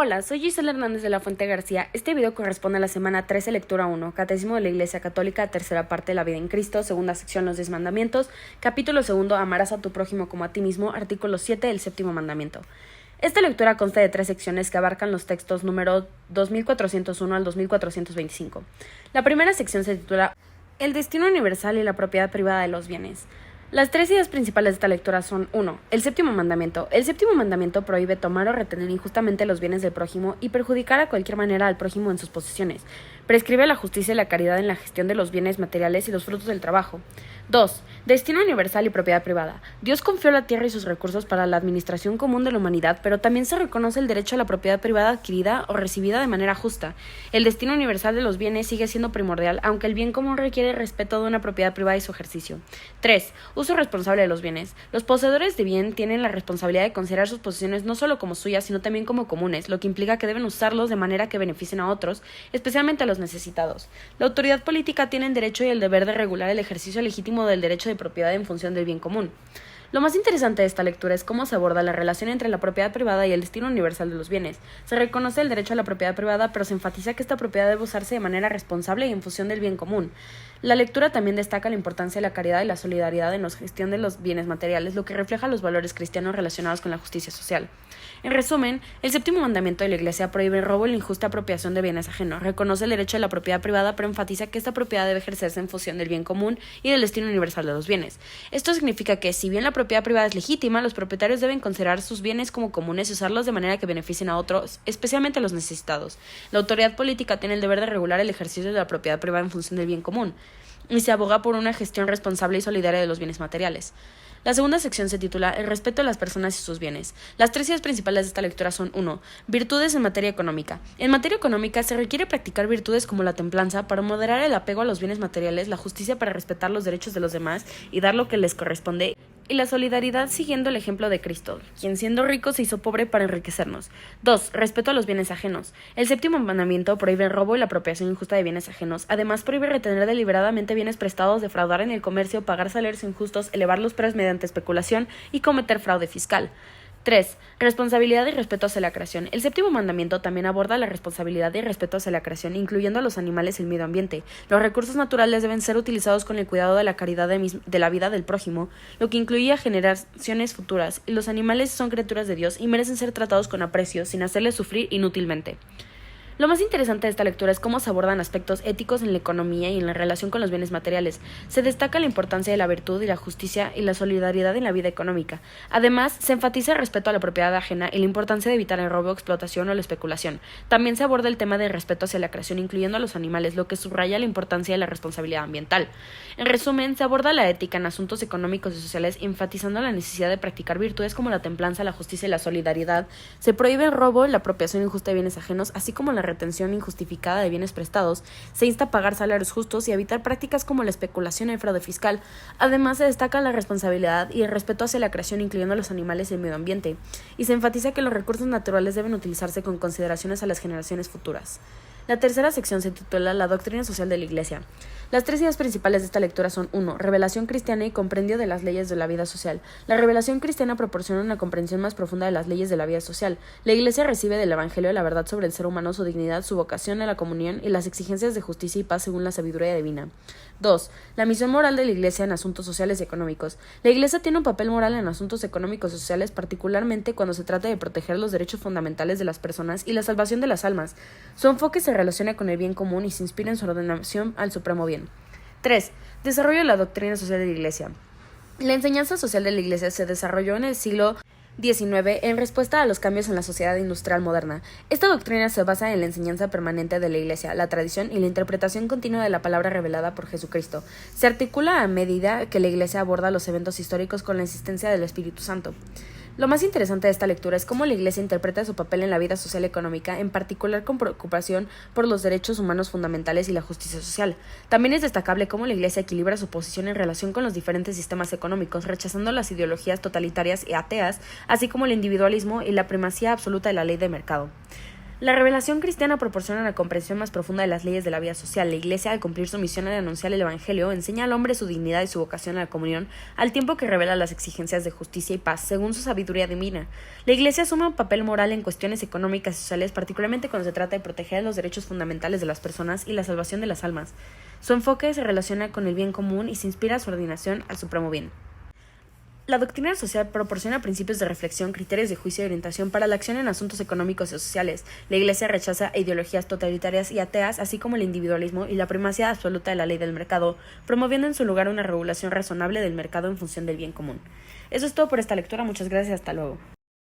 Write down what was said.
Hola, soy Gisela Hernández de la Fuente García. Este video corresponde a la semana 13, lectura 1, Catecismo de la Iglesia Católica, tercera parte, la vida en Cristo, segunda sección, los 10 mandamientos, capítulo segundo, amarás a tu prójimo como a ti mismo, artículo 7, el séptimo mandamiento. Esta lectura consta de 3 secciones que abarcan los textos número 2401 al 2425. La primera sección se titula El destino universal y la propiedad privada de los bienes. Las 3 ideas principales de esta lectura son 1. El séptimo mandamiento. El séptimo mandamiento prohíbe tomar o retener injustamente los bienes del prójimo y perjudicar a cualquier manera al prójimo en sus posesiones. Prescribe la justicia y la caridad en la gestión de los bienes materiales y los frutos del trabajo. 2. Destino universal y propiedad privada. Dios confió la tierra y sus recursos para la administración común de la humanidad, pero también se reconoce el derecho a la propiedad privada adquirida o recibida de manera justa. El destino universal de los bienes sigue siendo primordial, aunque el bien común requiere respeto de una propiedad privada y su ejercicio. 3. Uso responsable de los bienes. Los poseedores de bien tienen la responsabilidad de considerar sus posesiones no solo como suyas, sino también como comunes, lo que implica que deben usarlos de manera que beneficien a otros, especialmente a los necesitados. La autoridad política tiene el derecho y el deber de regular el ejercicio legítimo del derecho de propiedad en función del bien común. Lo más interesante de esta lectura es cómo se aborda la relación entre la propiedad privada y el destino universal de los bienes. Se reconoce el derecho a la propiedad privada, pero se enfatiza que esta propiedad debe usarse de manera responsable y en función del bien común. La lectura también destaca la importancia de la caridad y la solidaridad en la gestión de los bienes materiales, lo que refleja los valores cristianos relacionados con la justicia social. En resumen, el séptimo mandamiento de la Iglesia prohíbe el robo y la injusta apropiación de bienes ajenos, reconoce el derecho a la propiedad privada, pero enfatiza que esta propiedad debe ejercerse en función del bien común y del destino universal de los bienes. Esto significa que, si bien la propiedad privada es legítima, los propietarios deben considerar sus bienes como comunes y usarlos de manera que beneficien a otros, especialmente a los necesitados. La autoridad política tiene el deber de regular el ejercicio de la propiedad privada en función del bien común, y se aboga por una gestión responsable y solidaria de los bienes materiales. La segunda sección se titula El respeto de las personas y sus bienes. Las 3 ideas principales de esta lectura son 1. Virtudes en materia económica. En materia económica se requiere practicar virtudes como la templanza para moderar el apego a los bienes materiales, la justicia para respetar los derechos de los demás y dar lo que les corresponde, y la solidaridad siguiendo el ejemplo de Cristo, quien siendo rico se hizo pobre para enriquecernos. 2. Respeto a los bienes ajenos. El séptimo mandamiento prohíbe el robo y la apropiación injusta de bienes ajenos. Además, prohíbe retener deliberadamente bienes prestados, defraudar en el comercio, pagar salarios injustos, elevar los precios mediante especulación y cometer fraude fiscal. 3. Responsabilidad y respeto hacia la creación. El séptimo mandamiento también aborda la responsabilidad y respeto hacia la creación, incluyendo a los animales y el medio ambiente. Los recursos naturales deben ser utilizados con el cuidado de la caridad de la vida del prójimo, lo que incluye a generaciones futuras, y los animales son criaturas de Dios y merecen ser tratados con aprecio, sin hacerles sufrir inútilmente. Lo más interesante de esta lectura es cómo se abordan aspectos éticos en la economía y en la relación con los bienes materiales. Se destaca la importancia de la virtud y la justicia y la solidaridad en la vida económica. Además, se enfatiza el respeto a la propiedad ajena y la importancia de evitar el robo, explotación o la especulación. También se aborda el tema de respeto hacia la creación, incluyendo a los animales, lo que subraya la importancia de la responsabilidad ambiental. En resumen, se aborda la ética en asuntos económicos y sociales, enfatizando la necesidad de practicar virtudes como la templanza, la justicia y la solidaridad. Se prohíbe el robo, la apropiación injusta de bienes ajenos, así como la retención injustificada de bienes prestados. Se insta a pagar salarios justos y a evitar prácticas como la especulación y el fraude fiscal. Además, se destaca la responsabilidad y el respeto hacia la creación, incluyendo a los animales y el medio ambiente, y se enfatiza que los recursos naturales deben utilizarse con consideraciones a las generaciones futuras. La tercera sección se titula La doctrina social de la Iglesia. Las 3 ideas principales de esta lectura son 1. Revelación cristiana y compendio de las leyes de la vida social. La revelación cristiana proporciona una comprensión más profunda de las leyes de la vida social. La Iglesia recibe del Evangelio la verdad sobre el ser humano, su dignidad, su vocación a la comunión y las exigencias de justicia y paz según la sabiduría divina. 2. La misión moral de la Iglesia en asuntos sociales y económicos. La Iglesia tiene un papel moral en asuntos económicos y sociales, particularmente cuando se trata de proteger los derechos fundamentales de las personas y la salvación de las almas. Su enfoque se relaciona con el bien común y se inspira en su ordenación al supremo bien. 3. Desarrollo de la doctrina social de la Iglesia. La enseñanza social de la Iglesia se desarrolló en el siglo XIX en respuesta a los cambios en la sociedad industrial moderna. Esta doctrina se basa en la enseñanza permanente de la Iglesia, la tradición y la interpretación continua de la palabra revelada por Jesucristo. Se articula a medida que la Iglesia aborda los eventos históricos con la existencia del Espíritu Santo. Lo más interesante de esta lectura es cómo la Iglesia interpreta su papel en la vida social y económica, en particular con preocupación por los derechos humanos fundamentales y la justicia social. También es destacable cómo la Iglesia equilibra su posición en relación con los diferentes sistemas económicos, rechazando las ideologías totalitarias y ateas, así como el individualismo y la primacía absoluta de la ley de mercado. La revelación cristiana proporciona una comprensión más profunda de las leyes de la vida social. La Iglesia, al cumplir su misión de anunciar el Evangelio, enseña al hombre su dignidad y su vocación a la comunión, al tiempo que revela las exigencias de justicia y paz, según su sabiduría divina. La Iglesia asume un papel moral en cuestiones económicas y sociales, particularmente cuando se trata de proteger los derechos fundamentales de las personas y la salvación de las almas. Su enfoque se relaciona con el bien común y se inspira a su ordenación al supremo bien. La doctrina social proporciona principios de reflexión, criterios de juicio y orientación para la acción en asuntos económicos y sociales. La Iglesia rechaza ideologías totalitarias y ateas, así como el individualismo y la primacía absoluta de la ley del mercado, promoviendo en su lugar una regulación razonable del mercado en función del bien común. Eso es todo por esta lectura. Muchas gracias. Hasta luego.